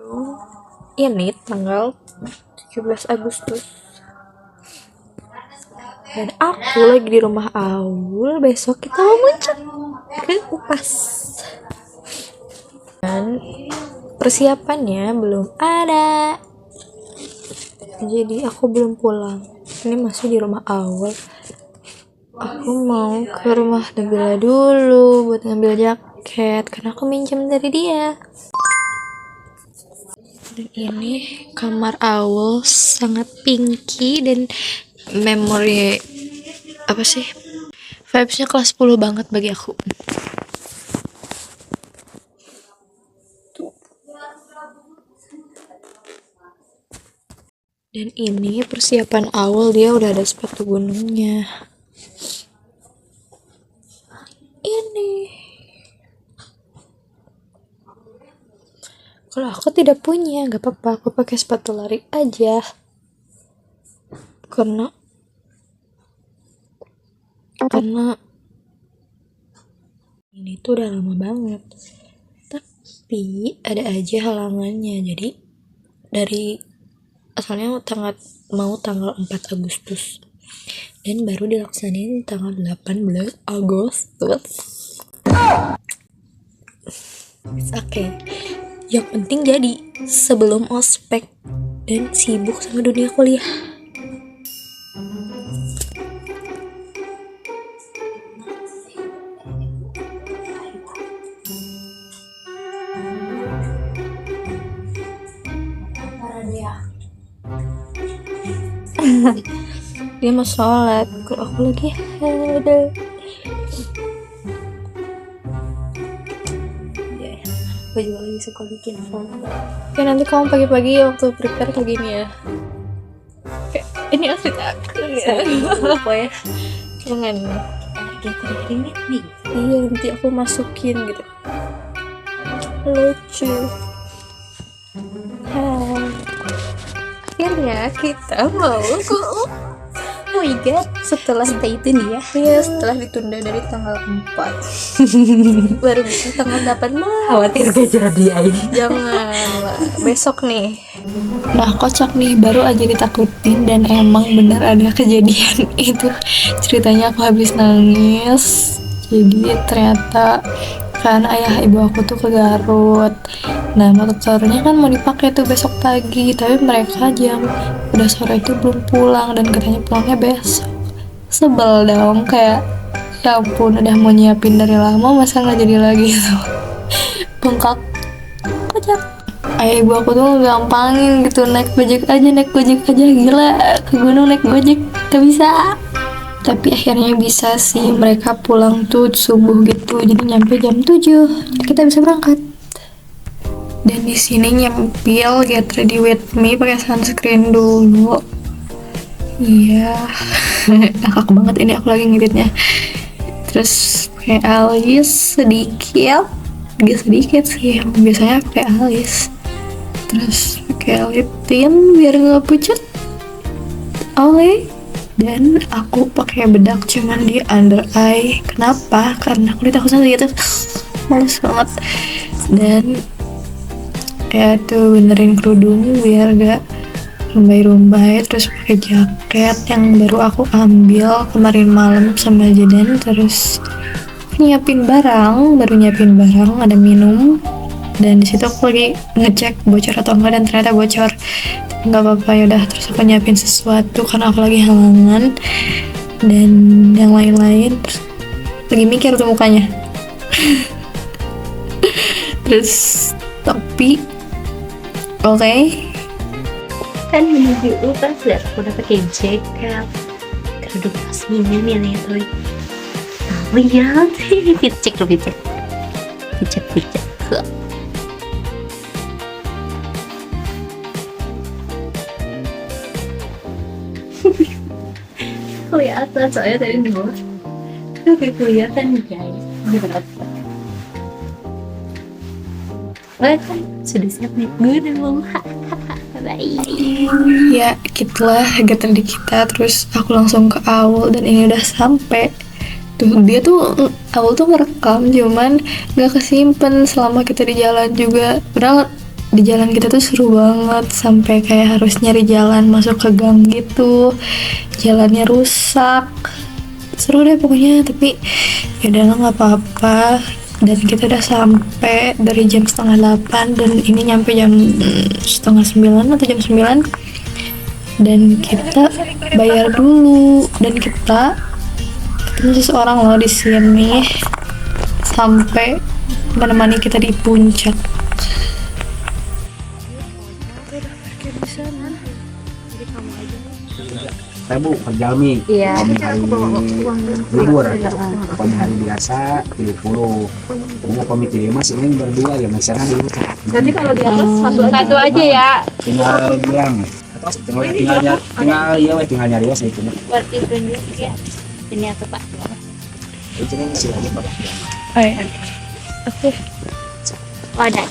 Bandung ini tanggal 17 Agustus dan aku lagi di rumah Aul. Besok kita mau muncul ke Upas dan persiapannya belum ada, jadi aku belum pulang. Ini masih di rumah Aul. Aku mau ke rumah Nabila dulu buat ngambil jaket karena aku minjem dari dia. Dan ini kamar Aul, sangat pinky dan memori vibesnya kelas 10 banget bagi aku. Dan ini persiapan Aul, dia udah ada sepatu gunungnya. Ini kalau aku tidak punya, gak apa-apa, aku pakai sepatu lari aja. Karena ini tuh udah lama banget. Tapi ada aja halangannya. Jadi dari asalnya tanggal 4 Agustus dan baru dilaksanain tanggal 18 Agustus. It's okay. Yang penting jadi sebelum ospek dan sibuk sama dunia kuliah. Dia mau sholat, kok aku lagi ada. Aku juga lagi suka bikin vlog. Ya nanti kamu pagi-pagi waktu prepare kayak gini ya. Kayak ini outfit aku ya. Apa ya? Jangan. Nih. Iya, nanti aku masukin gitu. Lucu. Akhirnya kita mau ke oh my god, setelah stay tune ya. Iya, setelah ditunda dari tanggal 4 baru bisa tanggal 8 malam. Khawatir gak jadi aja. Janganlah, besok nih. Nah, kocak nih, baru aja ditakutin dan emang bener ada kejadian itu. Ceritanya aku habis nangis. Jadi ternyata kan ayah ibu aku tuh ke Garut. Nah, motornya kan mau dipakai tuh besok pagi, tapi mereka jam udah sore itu belum pulang dan katanya pulangnya besok. Sebel dong, kayak ya ampun, udah mau nyiapin dari lama masa nggak jadi lagi tuh. Bengkak, kocak. Ayah ibu aku tuh gampangin gitu, naik gojek aja, gila, ke gunung naik gojek gak bisa. Tapi akhirnya bisa sih, mereka pulang tuh subuh gitu, jadi nyampe jam 7, jadi kita bisa berangkat. Dan di sini nyempil get ready with me pakai sunscreen dulu. Iya, ngakak banget ini aku lagi ngeditnya. Terus pakai alis sedikit, gak sedikit sih, biasanya pakai alis. Terus pakai lip tint biar nggak pucat. Dan aku pakai bedak cuman di under eye. Kenapa? Karena kulit aku sensitif gitu, males banget. Dan ya tuh benerin kerudung biar gak rumbai-rumbai. Terus pakai jaket yang baru aku ambil kemarin malam sama Jaden. Terus baru nyiapin barang, ada minum. Dan disitu aku lagi ngecek bocor atau enggak, dan ternyata bocor. Nggak apa-apa, yaudah. Terus aku nyiapin sesuatu karena aku lagi halangan dan yang lain-lain. Terus lagi mikir tuh mukanya. Terus topi Kan menuju Upas dan aku udah pakai jaket kerudung pasminya nih tuh. Lihat sih, picek. Kelihatan soalnya dari bawah tuh kelihatan guys. Ini berapa? Kan sudah siap naik gunung. Baik. Ya gitulah kegiatan di kita. Terus aku langsung ke Aul dan ini udah sampai. Tuh dia tuh Aul tuh ngerekam cuman gak kesimpen selama kita di jalan juga. Padahal di jalan kita tuh seru banget, sampai kayak harus nyari jalan masuk ke gang gitu, jalannya rusak, seru deh pokoknya. Tapi ya udah lah, nggak apa-apa. Dan kita udah sampai dari jam setengah 8, dan ini nyampe jam setengah 9 atau jam 9. Dan kita bayar dulu, dan kita ketemu seseorang loh di sini sampai menemani kita di puncak. Ribu per Jalmi. Iya. Kami hari libur, kami hari biasa 70. Punya komite mas ini berdua ya misalnya dulu. Jadi kalau di atas satu aja ya. Tinggal bilang, tinggal nyari ya saya itu. Buat ditunjuk ya. Ini apa Pak? Itu kan masih lagi Pak. Oh iya. Oke. Oh ada.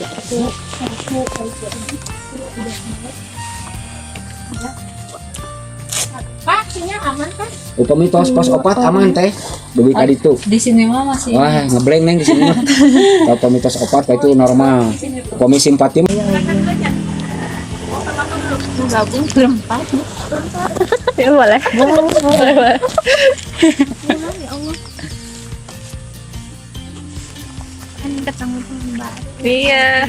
Pak, sinyal aman kan? Upami tos pos opat aman teh. Duit tadi tuh. Di sini mah masih Wah, ngeblank neng di sini mah. Kalau upami tos opat itu normal. Upami simpati Gabung berempat. Ya boleh. Boleh. Kan ketemu Mbak. Iya.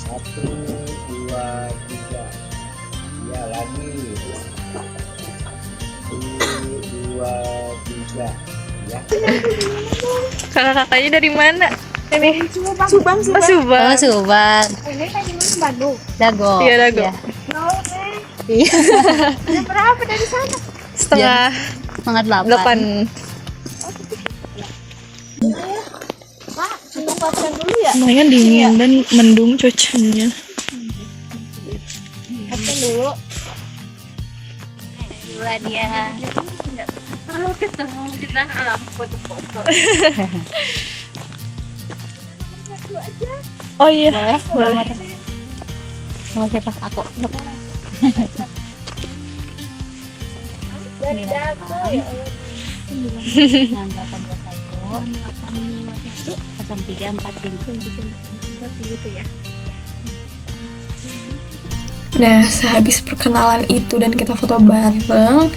Satu, dua, tiga. Ya lagi. Satu, dua, tiga. Ya. Kakak-kakaknya dari mana? Ini Subang. Oh, Subang. oh Subang. Ini kan di mana Bandung? Dago. Iya, Dago. Iya. Jam berapa dari sana? Setengah Semangat 8. 8. Pak, kita pasang dulu ya. Lumayan dingin dan mendung cuacanya. Pasang dulu. Dua dia. Kalau ketemu kita alam foto-foto. Oh iya. Boleh. Mau saya pas aku. Dari Dago ya. 681 gitu ya. Nah, sehabis perkenalan itu dan kita foto bareng,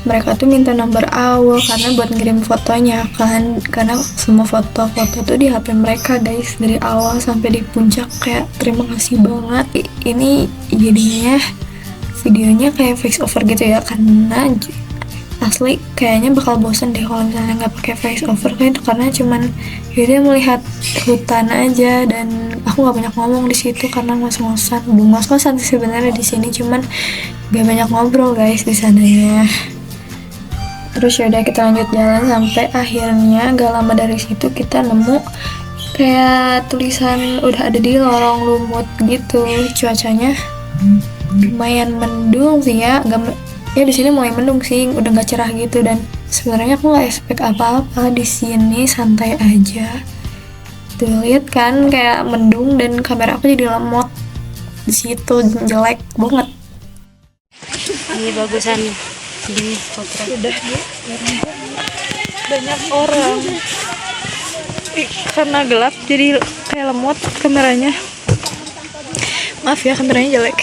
mereka tuh minta nomor awal karena buat ngirim fotonya kan. Karena semua foto-foto tuh di HP mereka guys, dari awal sampai di puncak. Kayak terima kasih banget. Ini jadinya videonya kayak voice over gitu ya, karena asli kayaknya bakal bosen deh kalau misalnya nggak pakai voice over kan, karena cuman yaudah melihat hutan aja. Dan aku nggak banyak ngomong di situ karena ngos-ngosan, belum ngos-ngosan sih sebenarnya di sini, cuman gak banyak ngobrol guys di sananya. Terus yaudah kita lanjut jalan sampai akhirnya gak lama dari situ kita nemu kayak tulisan udah ada di lorong lumut gitu. Cuacanya lumayan mendung sih ya, ya di sini mulai mendung sih, udah nggak cerah gitu. Dan sebenarnya aku nggak expect apa-apa di sini, santai aja. Tuh lihat kan kayak mendung dan kamera aku jadi lemot di situ, jelek banget. Ini bagusan gini potret. Udah banyak orang. Karena gelap jadi kayak lemot kameranya. Maaf ya, kameranya jelek.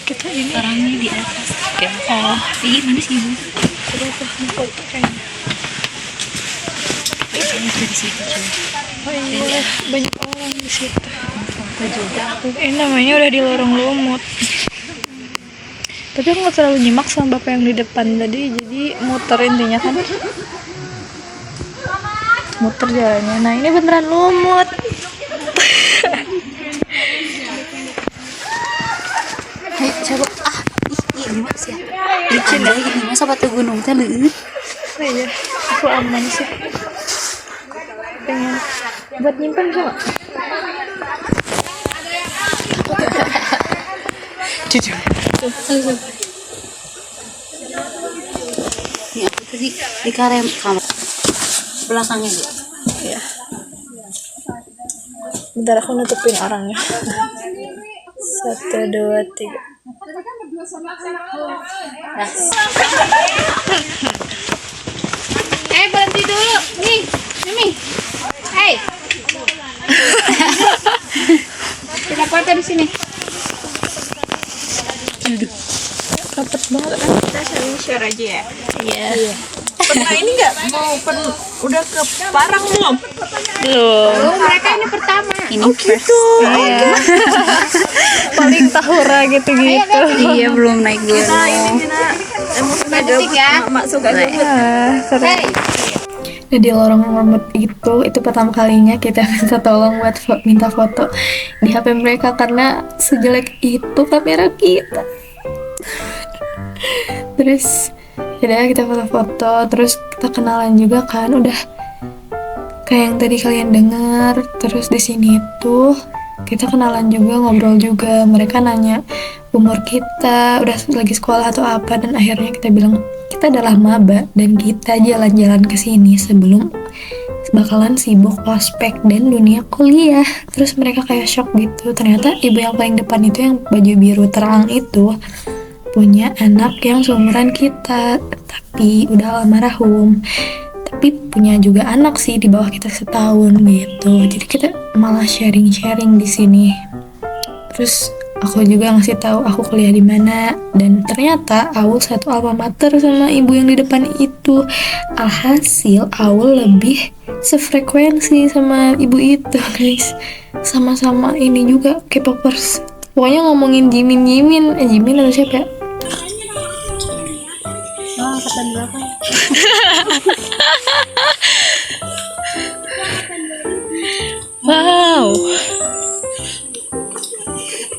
Kita ini Orangnya di atas. Oke. oh Ih, mana sih ibu? kayaknya. Dari situ cuy. Oh iya, banyak orang di situ. Aku juga. Ini namanya udah di lorong lumut. Tapi aku nggak terlalu nyimak sama bapak yang di depan tadi, jadi muter intinya kan. Muter jalannya. Nah ini beneran lumut. Hai, coba ini mas ya. Licin ya gini mas sepatu gunung teh leuit. Oh iya, aku aman sih. Pengen buat nyimpen coba. Jujur. Ini aku tadi di kamar belakangnya bu. Iya. Bentar aku nutupin orangnya. 1, 2, 3. Berhenti dulu. Nih, Mimi. Hei. Kita foto di sini. Rapet banget kan. Kita sharing share aja ya. Iya. Pernah ini nggak udah ke Parang belum? Oh, mereka ini pertama. Ini Gitu. Iya. Paling tahura gitu-gitu. Iya, belum naik gunung. Detik ya. Masuk aja. Hei. Nah, di lorong remote itu pertama kalinya kita minta tolong buat minta foto di HP mereka karena sejelek itu kamera kita. Terus yaudah kita foto-foto, terus kita kenalan juga kan, udah kayak yang tadi kalian dengar. Terus di sini tuh kita kenalan juga, ngobrol juga. Mereka nanya umur kita, udah lagi sekolah atau apa, dan akhirnya kita bilang kita adalah maba dan kita jalan-jalan ke sini sebelum bakalan sibuk ospek dan dunia kuliah. Terus mereka kayak shock gitu, ternyata ibu yang paling depan itu yang baju biru terang itu punya anak yang seumuran kita, tapi udah almarhum, tapi punya juga anak sih di bawah kita setahun gitu. Jadi kita malah sharing-sharing di sini. Terus aku juga ngasih tahu aku kuliah di mana, dan ternyata Aul satu alma mater sama ibu yang di depan itu. Alhasil Aul lebih sefrekuensi sama ibu itu, guys. Sama-sama ini juga K-popers. Pokoknya ngomongin Jimin atau siapa ya? Angkatan berapa? Wow.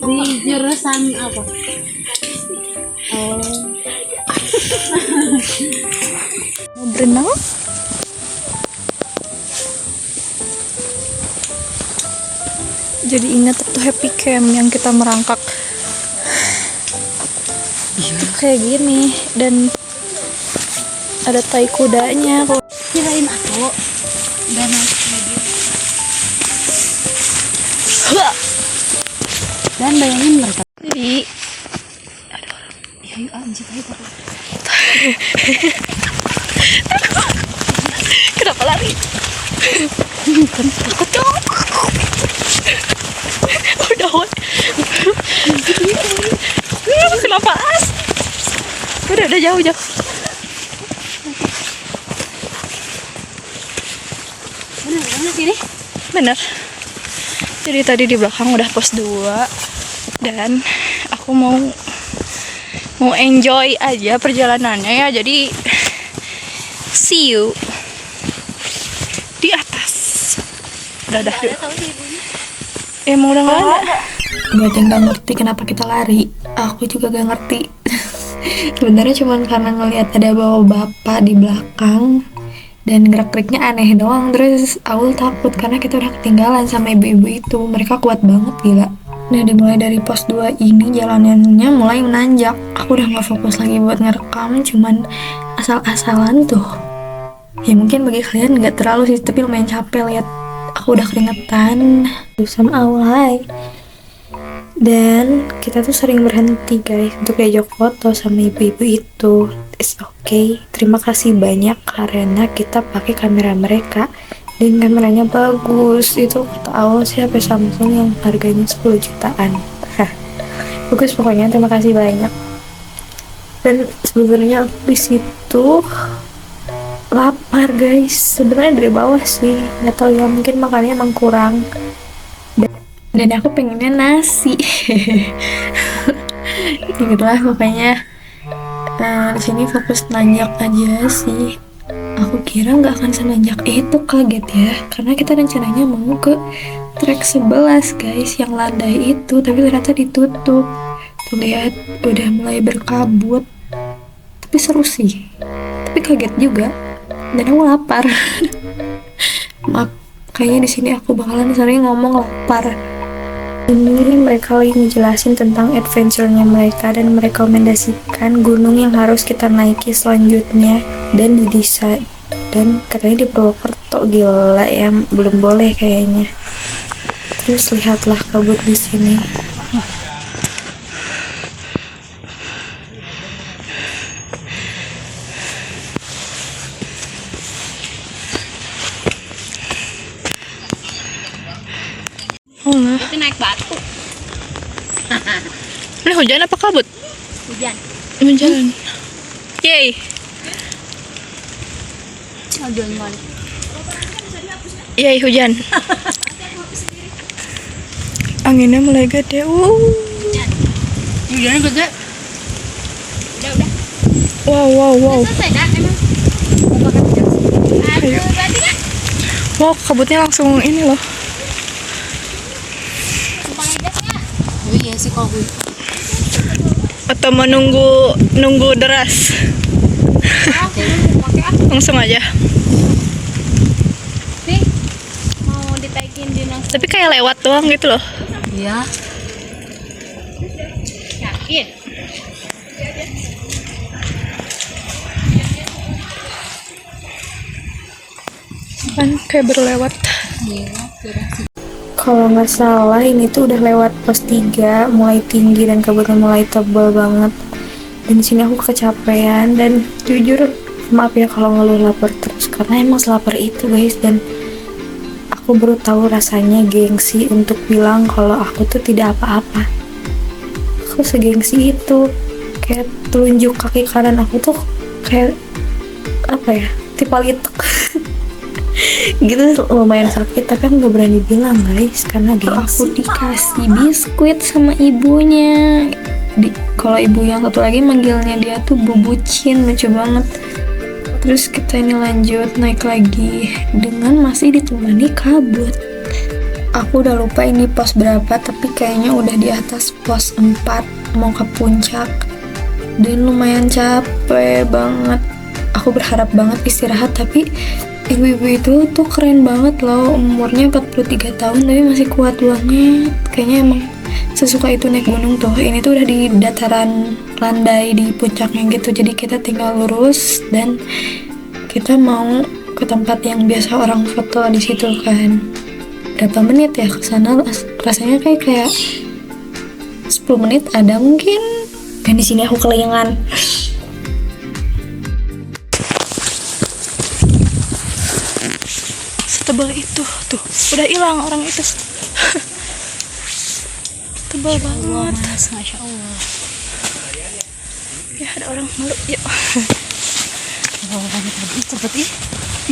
Di jurusan apa? Mau berenang? Jadi ingat waktu happy camp yang kita merangkak. Itu kayak gini, dan ada tai kudanya. Kirain aku udah naik mobil. Dan bayangin mereka. Jadi Ayo anjir, ayo. kenapa lari? Takut dong. Udah woy. Kenapa as? Udah jauh. Bener sini. Bener. Jadi tadi di belakang udah pos 2 dan aku mau enjoy aja perjalanannya ya. Jadi see you di atas. Udah. Emang udah nggak ada. Buat yang gak ngerti kenapa kita lari, aku juga gak ngerti. Sebenarnya cuma karena ngelihat ada bawa bapak di belakang dan gerak-geriknya aneh doang. Terus Aul takut karena kita udah ketinggalan sama ibu-ibu itu. Mereka kuat banget, gila. Nah, dimulai dari pos 2 ini jalanannya mulai menanjak. Aku udah gak fokus lagi buat ngerekam, cuman asal-asalan tuh. Ya mungkin bagi kalian gak terlalu sih, tapi lumayan capek lihat aku udah keringetan. Sama Aul, hai. Dan kita tuh sering berhenti guys untuk diajak foto sama ibu-ibu itu. It's okay. Terima kasih banyak karena kita pakai kamera mereka dan kameranya bagus. Itu kata awal sih HP Samsung yang harganya 10 jutaan. Bagus pokoknya, terima kasih banyak. Dan sebenarnya aku di situ lapar guys. Sebenarnya dari bawah sih, nggak tahu ya, mungkin makannya emang kurang. Dan aku pengennya nasi. Gitulah pokoknya. Di sini fokus nanjak aja sih. Aku kira nggak akan senanjak itu, kaget ya. Karena kita rencananya mau ke trek 11 guys, yang landai itu, tapi ternyata ditutup. Tuh lihat, udah mulai berkabut. Tapi seru sih. Tapi kaget juga. Dan aku lapar. Kayaknya di sini aku bakalan sering ngomong lapar. Ini mereka lagi ngejelasin tentang adventure-nya mereka dan merekomendasikan gunung yang harus kita naiki selanjutnya dan didesain. Dan katanya di Purwokerto, gila ya, belum boleh kayaknya. Terus lihatlah kabut di sini. naik batu. Ini hujan apa kabut? Hujan. Hujan. Yay. Hujan balik. Yay, hujan. Anginnya mulai gede. Hujannya gede. Udah. Wow. Selesai dah emang. Ayo. Wow, kabutnya langsung ini loh. Oh iya sih kalau gue. Atau menunggu deras. Langsung aja. Nih, mau ditaikin di nang. Tapi kayak lewat doang gitu loh. Iya. Yakin? Kan kayak berlewat. Iya. Kalau nggak salah ini tuh udah lewat pos 3, mulai tinggi dan kabutnya mulai tebal banget. Dan di sini aku kecapean dan jujur maaf ya kalau ngeluh lapar terus karena emang selapar itu guys. Dan aku baru tahu rasanya gengsi untuk bilang kalau aku tuh tidak apa-apa. Aku segengsi itu, kayak telunjuk kaki kanan aku tuh kayak apa ya, tipalituk. Gitu lumayan sakit tapi aku nggak berani bilang guys karena aku dikasih biskuit sama ibunya. Kalau ibu yang satu lagi manggilnya dia tuh bubucin, lucu banget. Terus kita ini lanjut naik lagi dengan masih ditemani kabut. Aku udah lupa ini pos berapa tapi kayaknya udah di atas pos 4 mau ke puncak dan lumayan capek banget. Aku berharap banget istirahat tapi ibu-ibu itu tuh keren banget loh, umurnya 43 tahun tapi masih kuat banget. Kayaknya emang sesuka itu naik gunung tuh. Ini tuh udah di dataran landai di puncaknya gitu, jadi kita tinggal lurus dan kita mau ke tempat yang biasa orang foto di situ kan. Berapa menit ya ke sana? Rasanya kayak 10 menit ada mungkin. Dan di sini aku kelingan. Tebal itu tuh udah hilang orang itu. Tebal banget. Masya Allah. Ya ada orang malu. Yuk. Bawa tadi cepet ih.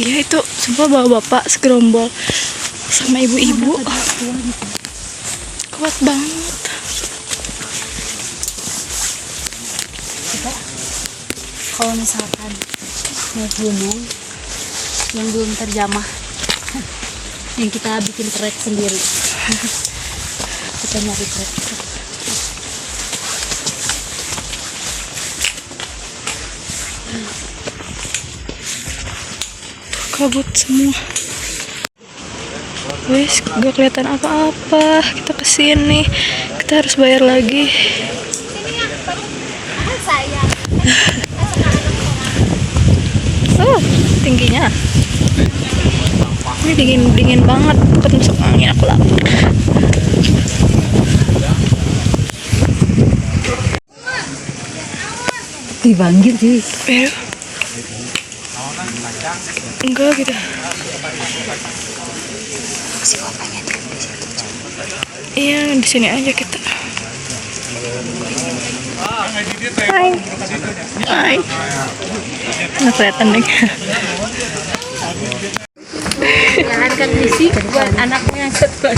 Iya itu sumpah bawa bapak segerombol sama ibu-ibu. Kuat banget. Kita kalau misalkan mau gunung yang belum terjamah, yang kita bikin trek sendiri, kita nyari trek. Kabut semua. Wes gak kelihatan apa-apa. Kita kesini kita harus bayar lagi. Oh tingginya. Ini dingin banget. Takut masuk angin, aku lapar. Dibanggil sih. Enggak gitu. Iya di sini aja kita. Hai. Nggak kelihatan deh. Jalankan misi buat anaknya cepat.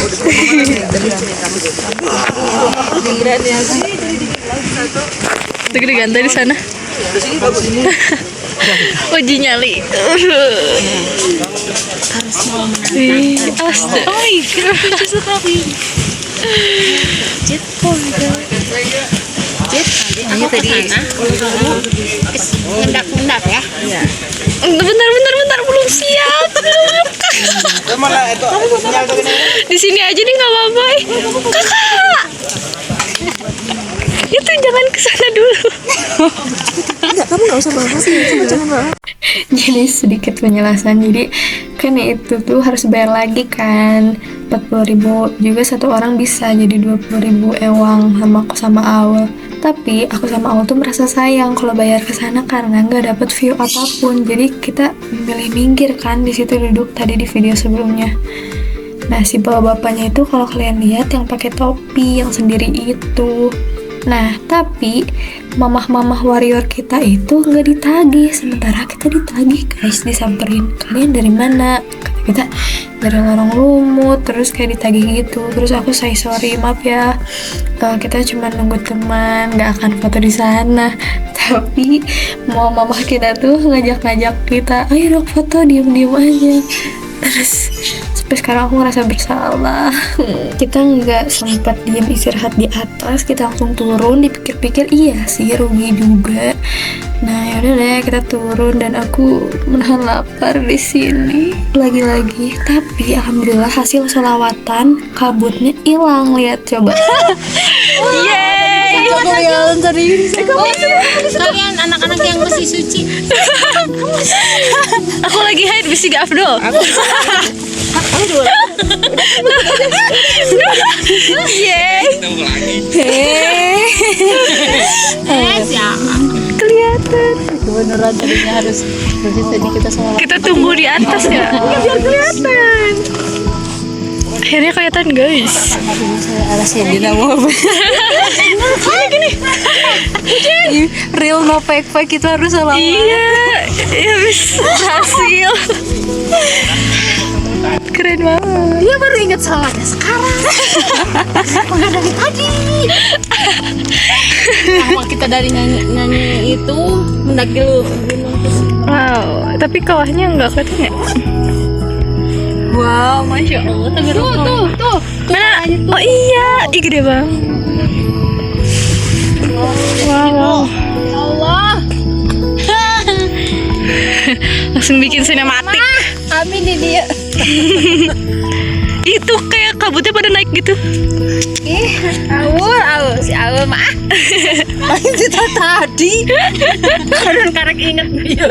Itu diganti di sana. Uji nyali. Harus mau menantang. Astaga. Oh my god. Jet, hanya tadi Mendak ya. Bentar belum siap. Di sini aja nih nggak apa-apa. Kakak. Itu jangan kesana dulu. Enggak, kamu nggak usah bawa sih, jangan bawa. Jadi sedikit penjelasan. Jadi kan itu tuh harus bayar lagi kan 40.000 juga satu orang bisa jadi 20.000 ewang sama Awal. Tapi aku sama Awal tuh merasa sayang kalau bayar ke sana karena nggak dapet view apapun. Jadi kita milih minggir kan di situ duduk tadi di video sebelumnya. Nah, si bapak-bapaknya itu kalau kalian lihat yang pakai topi yang sendiri itu. Nah, tapi mamah-mamah warrior kita itu nggak ditagih, sementara kita ditagih guys, disamperin. Kalian dari mana? Kata kita dari lorong lumut, terus kayak ditagih gitu. Terus aku say sorry, maaf ya, kita cuma nunggu teman, nggak akan foto di sana. Tapi mau mamah kita tuh ngajak-ngajak kita, ayo dong foto, diem-diem aja. Terus sampai sekarang aku ngerasa bersalah. Kita nggak sempat diam istirahat di atas, kita langsung turun. Dipikir-pikir iya sih, rugi juga. Nah yaudah deh, kita turun dan aku menahan lapar di sini lagi-lagi. Tapi alhamdulillah hasil selawatan kabutnya hilang. Lihat coba. Yeay. Kalian anak-anak yang masih suci. Aku lagi haid bisi gak Afdol. Yeay. Kelihatan. Beneran tadinya harus tadi kita sama. Kita tunggu di atas ya. Biar kelihatan. Akhirnya kelihatan guys. Alasan dinamo. Real no fake itu harus selamat. Iya, ya bisa hasil. Keren banget. Dia baru ingat salahnya sekarang. Enggak dari tadi. Nah, kita dari nyanyi itu mendaki gunung. Wow, tapi kawahnya nggak kelihatan ya? Wow, masya Allah. Tuh. Mana? Oh iya, ih gede banget. Wow. Ya Allah. Langsung bikin sinematik. Amin nih dia. Itu kayak kabutnya pada naik gitu. Awur si awur mah. Main cerita tadi. Karek inget dia.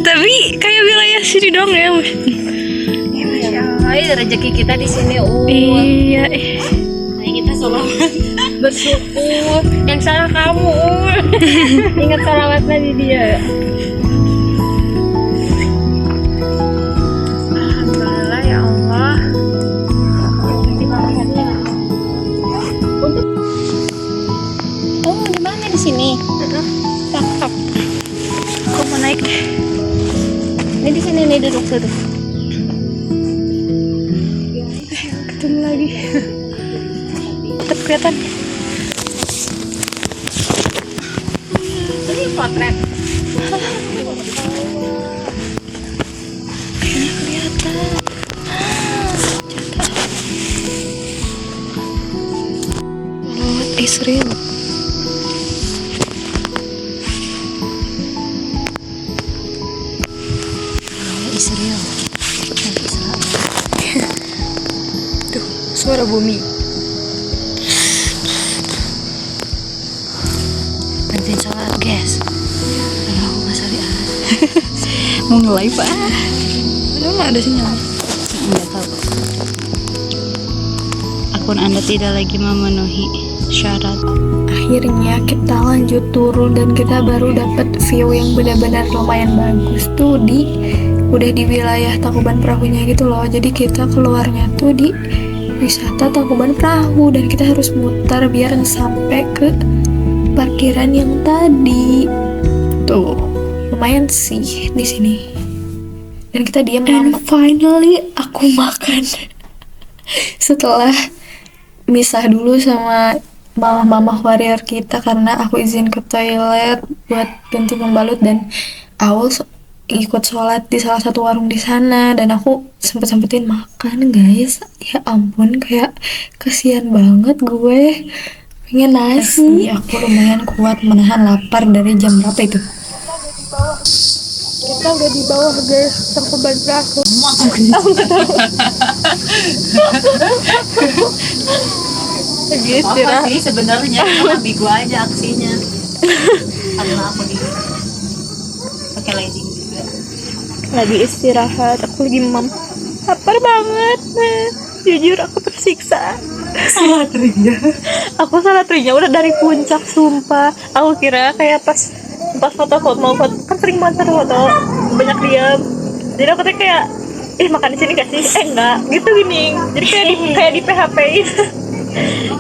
Tapi kayak wilayah sini dong ya. Ay, rezeki kita di sini. Iya. Ayo kita sholawat bersyukur. Yang salah kamu. Ingat sholawatnya di dia. Alhamdulillah ya Allah. Oh, di mana di sini? Cakep. Aku mau naik. Ini di sini nih duduk. Ketemu lagi. Tetap kelihatan. Ini potret. What is real? Israel. Tuh, suara bumi. Bantuin sholat guys. Allahumma sholli ala. Mau nge-live Emang ada sinyal? Enggak tahu. Akun Anda tidak lagi memenuhi syarat. Akhirnya kita lanjut turun dan kita baru dapat view yang benar-benar lumayan bagus tuh udah di wilayah Tangkuban Perahunya gitu loh. Jadi kita keluarnya tuh di wisata Tangkuban Perahu dan kita harus muter biar sampai ke parkiran yang tadi. Tuh, lumayan sih di sini. Dan kita diam. And finally aku makan. Setelah misah dulu sama mamah warrior kita karena aku izin ke toilet buat ganti pembalut dan Aul ikut sholat di salah satu warung di sana dan aku sempetin makan guys. Ya ampun, kayak kasihan banget gue, pengen nasi. Aku lumayan kuat menahan lapar dari jam berapa itu? Kita udah di bawah guys, Tangkuban Perahu. Gitu lah. Sih sebenarnya ambigu aja aksinya. Karena aku di pakai legging juga. Lagi istirahat, aku lagi lapar banget. Nah, jujur aku tersiksa. Salah terinya. Aku salah terinya udah dari puncak, sumpah. Aku kira kayak pas foto kan sering banget foto banyak diam. Jadi aku tuh kayak makan di sini gak sih? Enggak, gitu gini. Jadi kayak di PHP-in.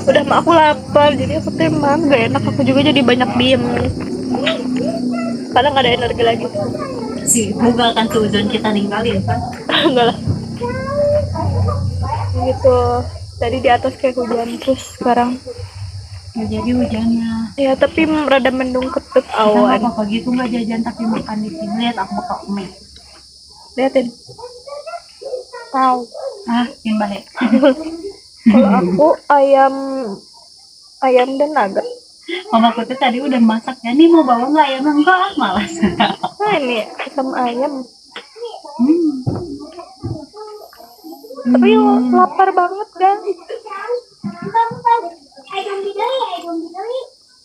Udah mah aku lapar, jadi aku temam, gak enak, aku juga jadi banyak diem. Karena gak ada energi lagi. Semoga akan tujuan kita ninggalin kan. Enggak lah. Gitu. Tadi di atas kayak hujan, terus sekarang Ya, jadi hujannya. ya tapi rada mendung ketut Kita nggak awan. apa-apa gitu nggak jajan tapi makan di sini. Lihat aku bakal mie. Liatin. Wow. Yang balik. Kalau aku ayam dan nugget. Mama aku tuh tadi udah masak ya. Nih mau bawa nggak ya? Enggak, malas. Nah ini sama ayam. Tapi lapar banget kan.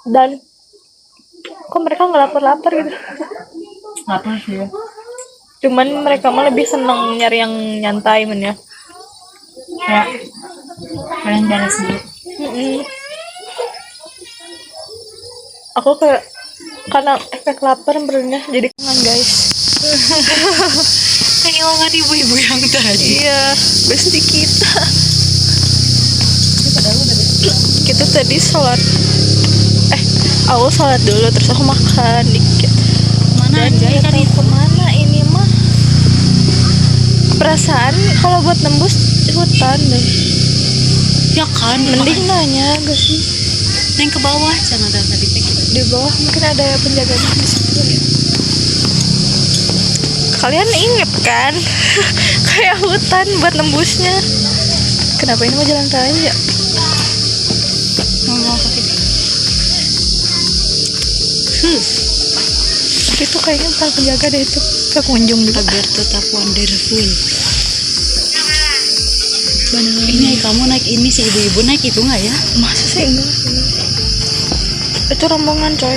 Dan kok mereka nggak lapar-lapar gitu. Lapar sih ya. Cuman mereka mah lebih seneng nyari yang nyantai men ya. Kayak kalian jalan sendiri. Aku kayak karena efek lapar benernya jadi kangen guys. Kehilangan ibu-ibu yang tadi. Iya, bestie kita. Kita tadi sholat. Aku sholat dulu terus aku makan dikit. Mana Dan aja nggak tahu kemana ini mah. Perasaan kalau buat nembus hutan deh. ya kan? Mending nanya gak sih? Neng ke bawah sana dan tadi teh. Di bawah mungkin ada penjaganya di situ. Kalian inget kan? Kayak hutan buat nembusnya. Kenapa ini mau jalan raya? Mau ke sini. Itu kayaknya bukan penjaga deh, itu pengunjung juga. Agar tetap wonderful. Ini kamu naik ini si ibu-ibu naik itu nggak ya? Masa sih enggak? Itu rombongan coy.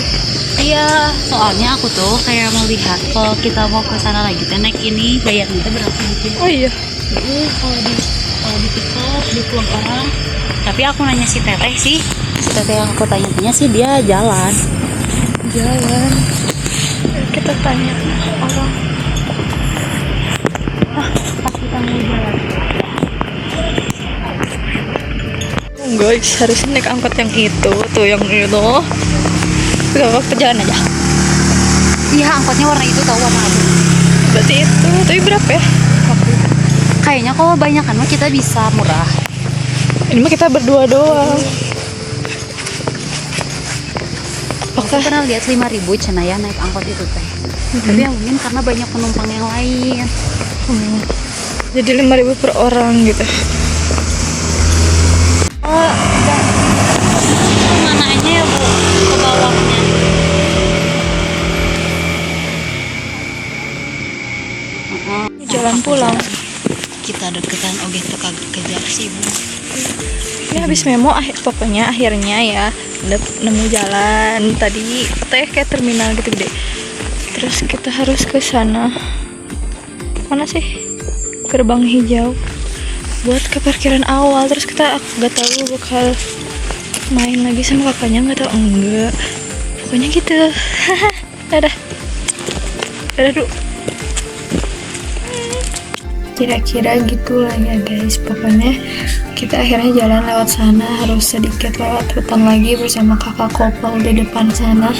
Iya, soalnya aku tuh kayak mau lihat kalau kita mau ke sana lagi teh naik ini bayarnya teh berapa gitu. Oh iya. Kalau di TikTok di vlog orang. Tapi aku nanya si teteh sih. Si teteh yang aku tanya sih dia jalan. Jalan. Kita tanya orang. Pas kita mau jalan. Guys, harusnya naik angkot yang itu, tuh yang itu. Gak apa jalan aja. Iya, angkotnya warna itu tahu warna abu. Berarti itu. Tapi berapa ya? Kayaknya kalau banyak kan kita bisa murah. Ini mah kita berdua doang. Aku pernah lihat 5.000 cina ya naik angkot itu teh. Tapi ya mungkin karena banyak penumpang yang lain. Jadi 5.000 per orang gitu. Mana aja ya bu? Ke bawahnya. Jalan pulang. Kita deketan oge teu kaget kejar sih bu. Ini habis memo pokoknya akhirnya ya nemu jalan tadi kayak terminal gitu gede. Terus kita harus ke sana. Mana sih? Gerbang hijau. Buat ke parkiran awal. Terus kita nggak tahu bakal main lagi sama kakaknya, nggak tahu enggak. Pokoknya gitu. Dadah. Dadah dulu. Kira-kira gitulah ya guys. Pokoknya kita akhirnya jalan lewat sana, harus sedikit lewat hutan lagi bersama kakak kopel di depan sana.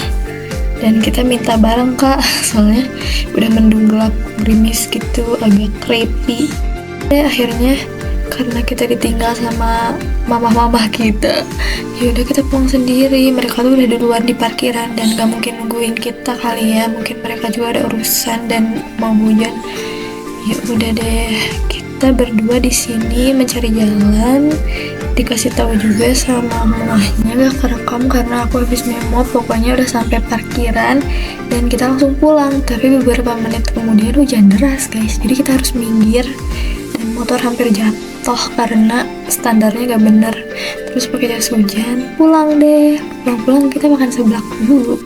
Dan kita minta bareng kak, soalnya udah mendung gelap, gerimis gitu, agak creepy. Dan akhirnya karena kita ditinggal sama mama-mama kita, yaudah kita pulang sendiri. Mereka tuh udah duluan di parkiran dan gak mungkin nungguin kita kali ya. Mungkin mereka juga ada urusan dan mau hujan. Ya udah deh, kita berdua di sini mencari jalan. Dikasih tahu juga sama mamahnya gak kerekam karena aku habis memo. Pokoknya udah sampai parkiran dan kita langsung pulang. Tapi beberapa menit kemudian hujan deras guys, jadi kita harus minggir dan motor hampir jatuh karena standarnya gak bener. Terus pakai jas hujan, pulang deh. Pulang-pulang kita makan seblak dulu.